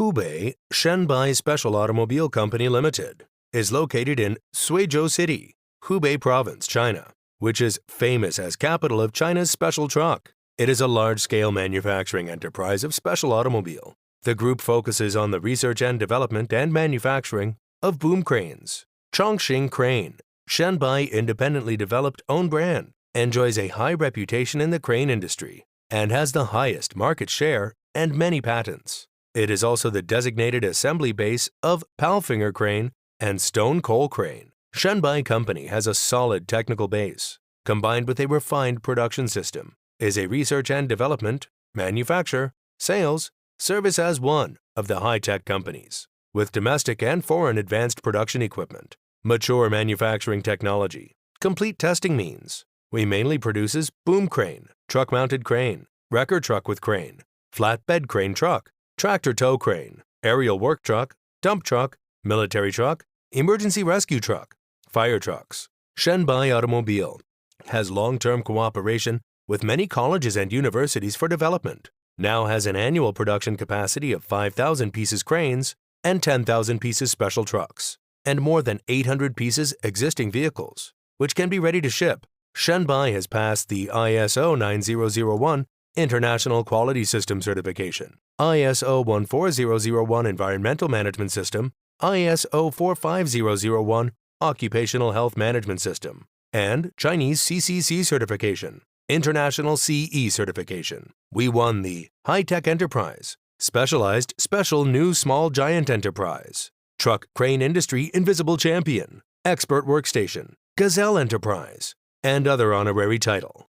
Hubei Shenbai Special Automobile Company Limited is located in Suizhou City, Hubei Province, China, which is famous as capital of China's special truck. It is a large-scale manufacturing enterprise of special automobile. The group focuses on the research and development and manufacturing of boom cranes. Chongqing Crane, Shenbai independently developed own brand, enjoys a high reputation in the crane industry and has the highest market share and many patents. It is also the designated assembly base of Palfinger crane and stone coal crane. Shenbai Company has a solid technical base, combined with a refined production system, is a research and development, manufacture, sales, service as one of the high-tech companies, with domestic and foreign advanced production equipment, mature manufacturing technology, complete testing means. We mainly produces boom crane, truck-mounted crane, wrecker truck with crane, flatbed crane truck, tractor tow crane, aerial work truck, dump truck, military truck, emergency rescue truck, fire trucks. Shenbai Automobile has long-term cooperation with many colleges and universities for development, now has an annual production capacity of 5,000 pieces cranes and 10,000 pieces special trucks, and more than 800 pieces existing vehicles, which can be ready to ship. Shenbai has passed the ISO 9001 International Quality System Certification, ISO 14001 Environmental Management System, ISO 45001 Occupational Health Management System, and Chinese CCC certification, International CE certification. We won the High-Tech Enterprise, Specialized Special New Small Giant Enterprise, Truck Crane Industry Invisible Champion, Expert Workstation, Gazelle Enterprise, and other honorary title.